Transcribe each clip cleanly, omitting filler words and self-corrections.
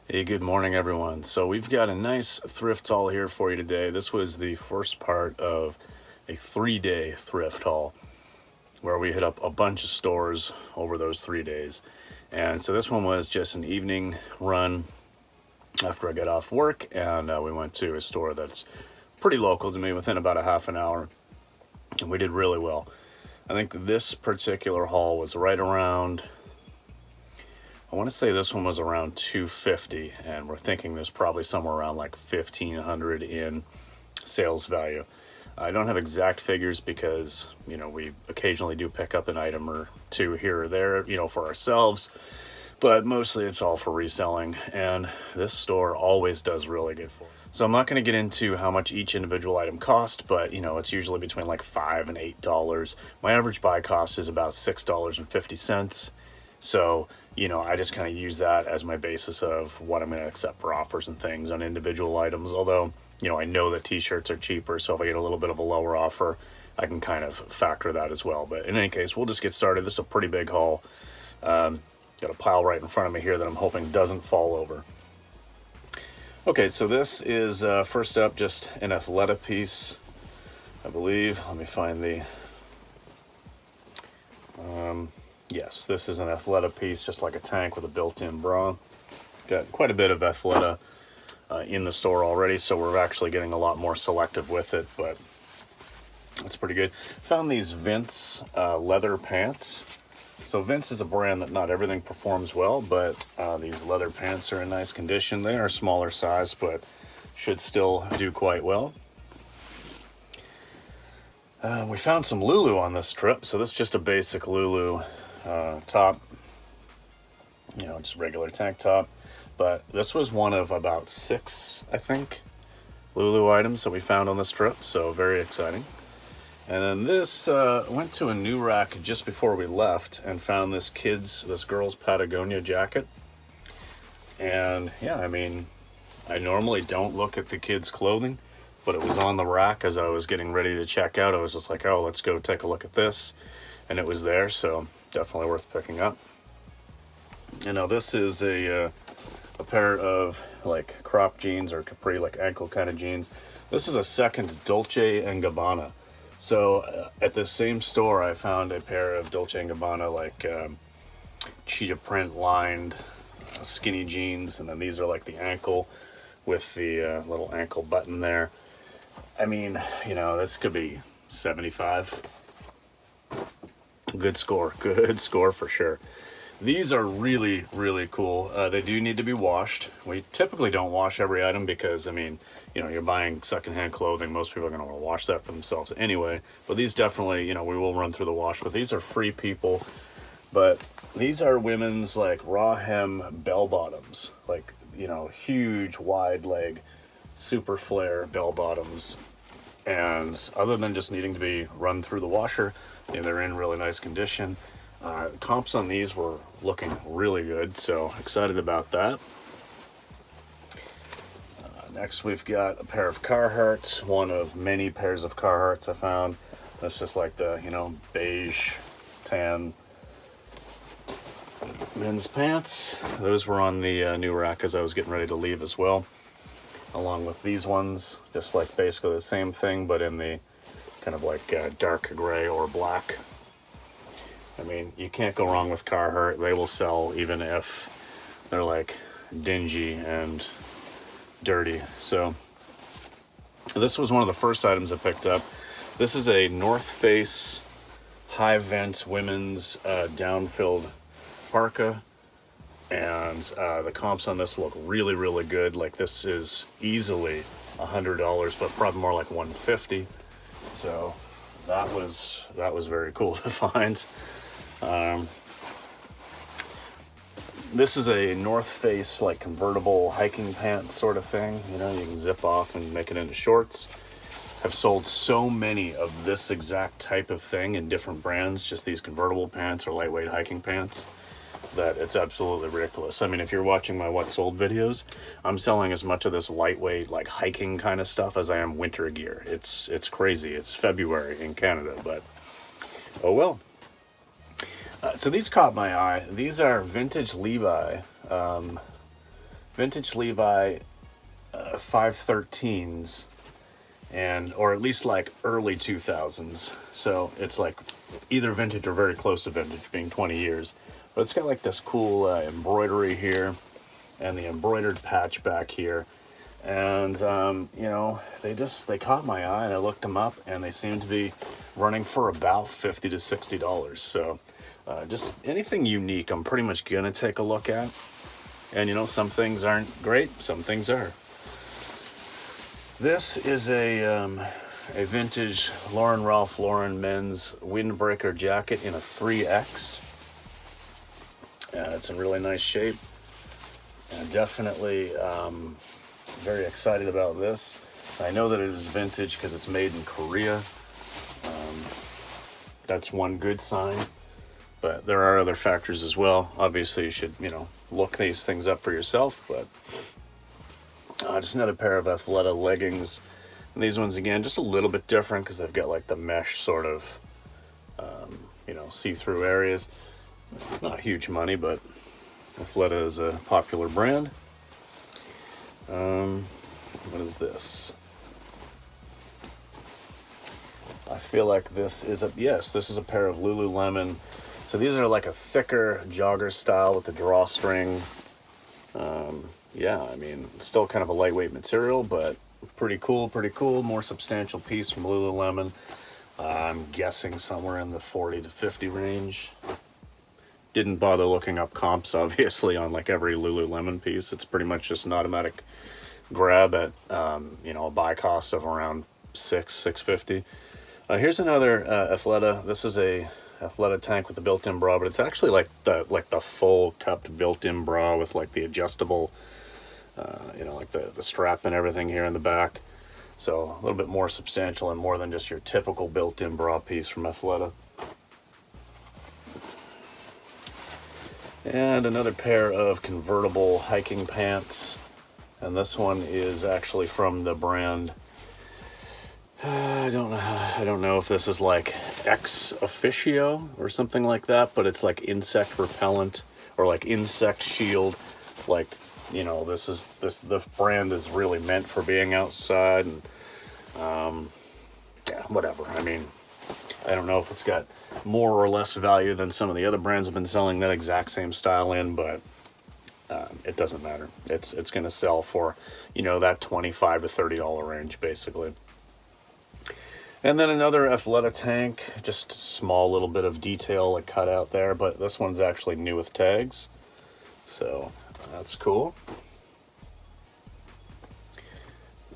Hey, good morning, everyone. So we've got a nice thrift haul here for you today. This was the first part of a 3-day thrift haul where we hit up a bunch of stores over those 3 days. And so this one was just an evening run after I got off work, and we went to a store that's pretty local to me, within about a half an hour, and we did really well. I think this particular haul was right around, I want to say this one was around $250, and we're thinking there's probably somewhere around like $1,500 in sales value. I don't have exact figures because, we occasionally do pick up an item or two here or there, for ourselves, but mostly it's all for reselling, and this store always does really good for it. So I'm not going to get into how much each individual item cost, but it's usually between like $5 and $8. My average buy cost is about $6.50. So, I just kind of use that as my basis of what I'm going to accept for offers and things on individual items. Although, I know that t-shirts are cheaper, so if I get a little bit of a lower offer, I can kind of factor that as well. But in any case, we'll just get started. This is a pretty big haul. Got a pile right in front of me here that I'm hoping doesn't fall over. Okay, so this is first up just an Athleta piece, I believe. Let me find the... Yes, this is an Athleta piece, just like a tank with a built-in bra. Got quite a bit of Athleta in the store already, so we're actually getting a lot more selective with it, but it's pretty good. Found these Vince leather pants. So Vince is a brand that not everything performs well, but these leather pants are in nice condition. They are smaller size, but should still do quite well. We found some Lulu on this trip, so this is just a basic Lulu top, just regular tank top. But this was one of about 6, I think, Lulu items that we found on this trip, so very exciting. And then this, went to a new rack just before we left and found this girl's Patagonia jacket. And yeah, I normally don't look at the kids' clothing, but it was on the rack as I was getting ready to check out. I was just like, oh, let's go take a look at this. And it was there, so definitely worth picking up. Now this is a pair of like crop jeans or capri, like ankle kind of jeans. This is a second Dolce & Gabbana. So at the same store, I found a pair of Dolce & Gabbana, like cheetah print lined skinny jeans. And then these are like the ankle with the little ankle button there. This could be 75. Good score for sure. These are really, really cool. They do need to be washed. We typically don't wash every item because, you're buying secondhand clothing. Most people are going to want to wash that for themselves anyway. But these definitely, we will run through the wash. But these are Free People. But these are women's, like, raw hem bell bottoms. Like, huge, wide leg, super flare bell bottoms. And other than just needing to be run through the washer, they're in really nice condition. Comps on these were looking really good, so excited about that. Next, we've got a pair of Carhartts, one of many pairs of Carhartts I found. That's just like the, beige, tan men's pants. Those were on the new rack as I was getting ready to leave as well, along with these ones, just like basically the same thing, but in the kind of like dark gray or black. You can't go wrong with Carhartt. They will sell even if they're like dingy and dirty. So this was one of the first items I picked up. This is a North Face high vent women's down-filled parka. And the comps on this look really, really good. Like, this is easily $100, but probably more like $150. So that was very cool to find. This is a North Face, like, convertible hiking pants sort of thing. You can zip off and make it into shorts. I've sold so many of this exact type of thing in different brands, just these convertible pants or lightweight hiking pants, that it's absolutely ridiculous. If you're watching my What Sold videos, I'm selling as much of this lightweight, like, hiking kind of stuff as I am winter gear. It's crazy. It's February in Canada, but oh well. So these caught my eye. These are vintage Levi vintage Levi 513s, or at least like early 2000s. So it's like either vintage or very close to vintage, being 20 years. But it's got like this cool embroidery here and the embroidered patch back here. And, you know, they caught my eye, and I looked them up, and they seem to be running for about $50 to $60. So just anything unique, I'm pretty much going to take a look at. And, you know, some things aren't great, some things are. This is a vintage Ralph Lauren men's windbreaker jacket in a 3X. It's in really nice shape. And definitely very excited about this. I know that it is vintage because it's made in Korea. That's one good sign. But there are other factors as well. Obviously, you should, you know, look these things up for yourself. But just another pair of Athleta leggings. And these ones, again, just a little bit different because they've got like the mesh sort of, you know, see-through areas. Not huge money, but Athleta is a popular brand. What is this? I feel like this is this is a pair of Lululemon. So these are like a thicker jogger style with the drawstring. Yeah, I mean, still kind of a lightweight material, but pretty cool, more substantial piece from Lululemon. I'm guessing somewhere in the 40 to 50 range. Didn't bother looking up comps, obviously, on like every Lululemon piece. It's pretty much just an automatic grab at, you know, a buy cost of around $650. Here's another Athleta. This is a Athleta tank with the built-in bra, but it's actually like the full cupped built-in bra with like the adjustable, you know, like the strap and everything here in the back. So a little bit more substantial and more than just your typical built-in bra piece from Athleta. And another pair of convertible hiking pants. And this one is actually from the brand, I don't know if this is like Ex Officio or something like that, but it's like insect repellent or like insect shield. Like, you know, this brand is really meant for being outside, and yeah, whatever. I mean, I don't know if it's got more or less value than some of the other brands have been selling that exact same style in, but it doesn't matter. It's going to sell for, you know, that $25 to $30 range, basically. And then another Athleta tank, just a small little bit of detail like cut out there, but this one's actually new with tags, so that's cool.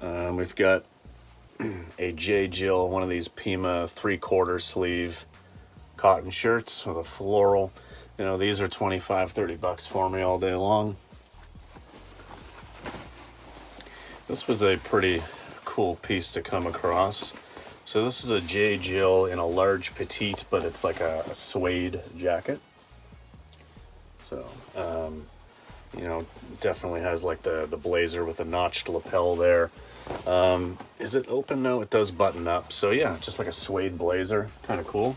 We've got a J. Jill, one of these Pima 3/4 sleeve cotton shirts with a floral. You know, these are $25-$30 for me all day long. This was a pretty cool piece to come across. So this is a J. Jill in a large petite, but it's like a suede jacket. So, you know, definitely has like the blazer with a notched lapel there. Is it open? No, it does button up. So yeah, just like a suede blazer, kind of cool.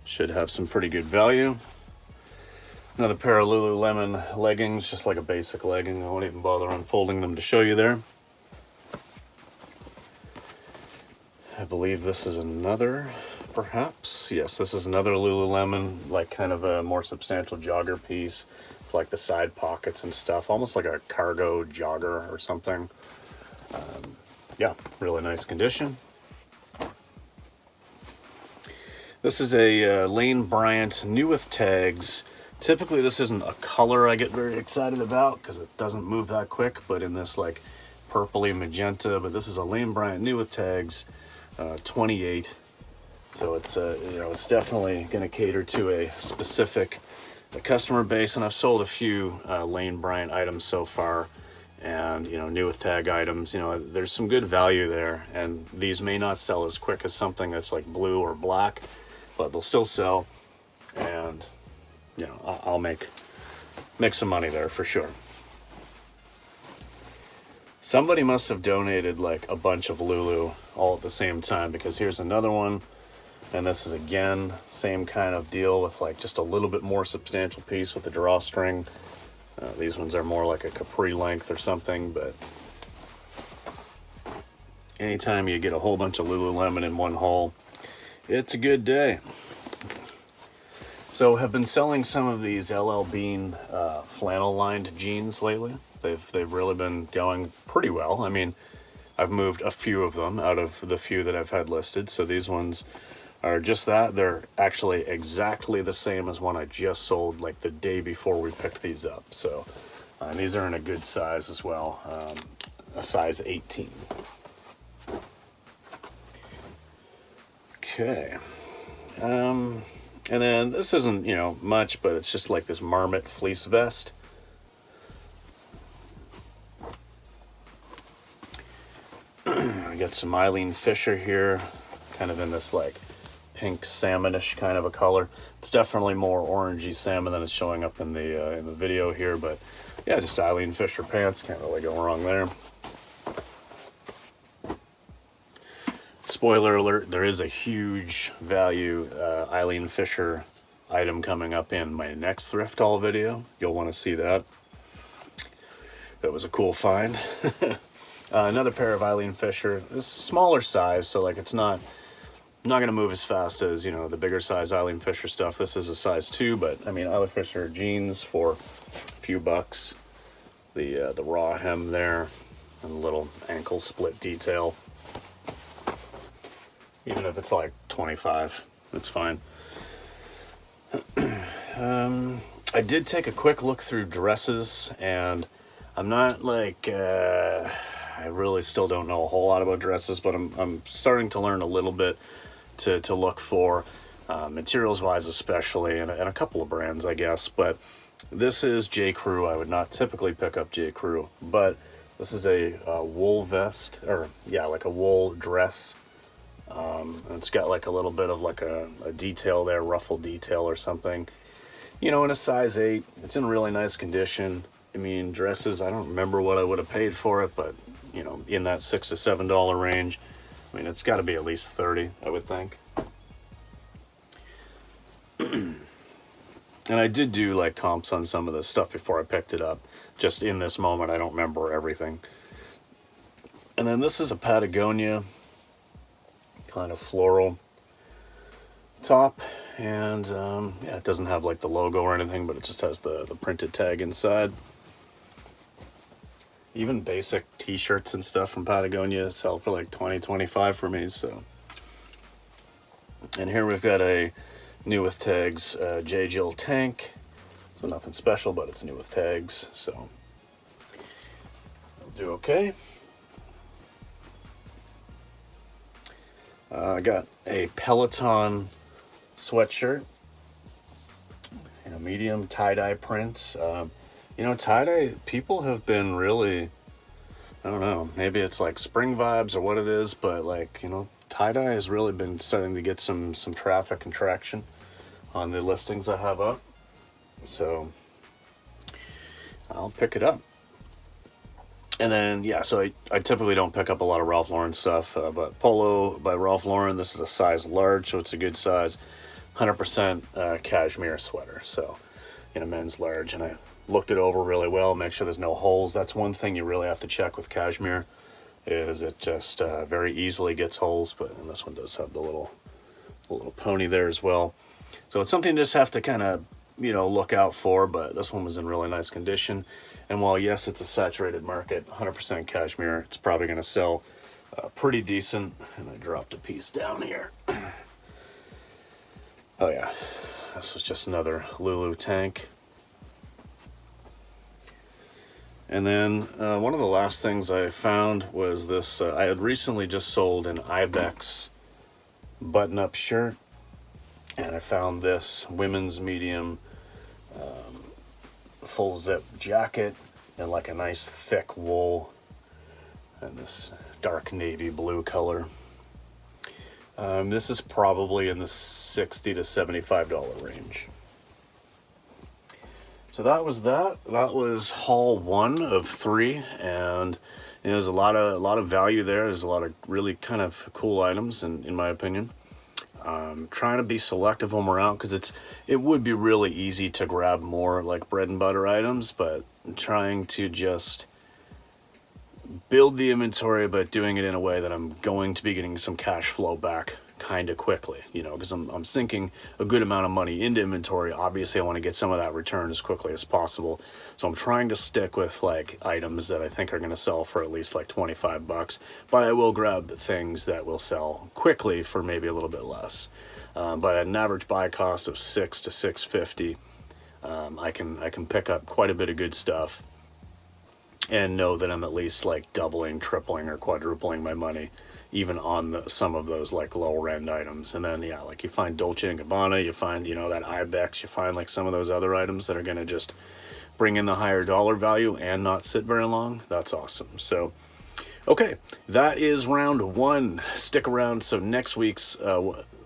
Should have some pretty good value. Another pair of Lululemon leggings, just like a basic legging. I won't even bother unfolding them to show you there. I believe this is another, perhaps. Yes, this is another Lululemon, like kind of a more substantial jogger piece, with like the side pockets and stuff, almost like a cargo jogger or something. Yeah, really nice condition. This is a Lane Bryant, new with tags. Typically this isn't a color I get very excited about because it doesn't move that quick, but in this like purpley magenta, but this is a Lane Bryant, new with tags. 28, so it's you know, it's definitely going to cater to a specific customer base, and I've sold a few Lane Bryant items so far, and you know, new with tag items, you know, there's some good value there, and these may not sell as quick as something that's like blue or black, but they'll still sell, and you know, I'll make some money there for sure. Somebody must have donated like a bunch of Lulu all at the same time, because here's another one, and this is again same kind of deal with like just a little bit more substantial piece with the drawstring. These ones are more like a capri length or something, but anytime you get a whole bunch of Lululemon in one haul, it's a good day. So have been selling some of these LL Bean flannel lined jeans lately. They've really been going pretty well. I mean, I've moved a few of them out of the few that I've had listed. So these ones are just that. They're actually exactly the same as one I just sold like the day before we picked these up. So and these are in a good size as well, a size 18. Okay. And then this isn't, you know, much, but it's just like this marmot fleece vest. I got some Eileen Fisher here, kind of in this like pink salmonish kind of a color. It's definitely more orangey salmon than it's showing up in the video here, but yeah, just Eileen Fisher pants, can't really go wrong there. Spoiler alert, there is a huge value Eileen Fisher item coming up in my next thrift haul video. You'll want to see that. That was a cool find. Another pair of Eileen Fisher. This smaller size, so like it's not going to move as fast as, you know, the bigger size Eileen Fisher stuff. This is a size 2, but I mean, Eileen Fisher jeans for a few bucks. The raw hem there and a little ankle split detail. Even if it's like 25, it's fine. I did take a quick look through dresses, and I'm not like, I really still don't know a whole lot about dresses, but I'm starting to learn a little bit to look for, materials-wise especially, and a couple of brands, I guess. But this is J. Crew. I would not typically pick up J. Crew, but this is a wool vest, or yeah, like a wool dress. And it's got like a little bit of like a detail there, ruffle detail or something. You know, in a size 8, it's in really nice condition. I mean, dresses, I don't remember what I would have paid for it, but, you know, in that $6 to $7 range. I mean, it's got to be at least 30, I would think. And I did do like comps on some of this stuff before I picked it up. Just in this moment, I don't remember everything. And then this is a Patagonia kind of floral top, and yeah, it doesn't have like the logo or anything, but it just has the printed tag inside. Even basic t-shirts and stuff from Patagonia sell for like $20-25 for me. So, and here we've got a new with tags J. Jill tank. So nothing special, but it's new with tags, so it'll do okay. I got a Peloton sweatshirt in a medium tie-dye print. You know, tie-dye, people have been really, I don't know, maybe it's like spring vibes or what it is, but like, you know, tie-dye has really been starting to get some traffic and traction on the listings I have up. So I'll pick it up. And then, yeah, so I typically don't pick up a lot of Ralph Lauren stuff, but Polo by Ralph Lauren, this is a size large, so it's a good size, 100% cashmere sweater, so in a men's large. And I looked it over really well, make sure there's no holes. That's one thing you really have to check with cashmere, is it just very easily gets holes, but and this one does have the little pony there as well. So it's something you just have to kind of, you know, look out for, but this one was in really nice condition. And while, yes, it's a saturated market, 100% cashmere, it's probably going to sell pretty decent. And I dropped a piece down here. Oh, yeah. This was just another Lulu tank. And then one of the last things I found was this. I had recently just sold an Ibex button-up shirt. And I found this women's medium full zip jacket and like a nice thick wool and this dark navy blue color. This is probably in the $60 to $75 range. So that was that. That was haul 1 of 3, and you know, there's a lot of value there. There's a lot of really kind of cool items, in my opinion. Trying to be selective when we're out, because it would be really easy to grab more like bread and butter items, but I'm trying to just build the inventory, but doing it in a way that I'm going to be getting some cash flow back kind of quickly, you know, because I'm sinking a good amount of money into inventory. Obviously, I want to get some of that return as quickly as possible. So I'm trying to stick with like items that I think are going to sell for at least like 25 bucks, but I will grab things that will sell quickly for maybe a little bit less. But at an average buy cost of $6 to $6.50, I can pick up quite a bit of good stuff and know that I'm at least like doubling, tripling, or quadrupling my money, even on some of those like lower end items. And then, yeah, like you find Dolce & Gabbana, you find, you know, that Ibex, you find like some of those other items that are going to just bring in the higher dollar value and not sit very long. That's awesome. So, okay, that is round one. Stick around. So next week's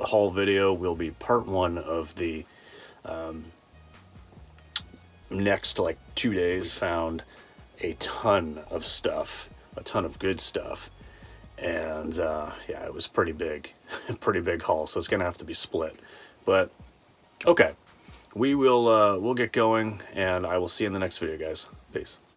haul video will be part one of the next like 2 days. Found a ton of stuff, a ton of good stuff. And yeah, it was pretty big, pretty big haul. So it's gonna have to be split. But okay, we'll get going, and I will see you in the next video, guys. Peace.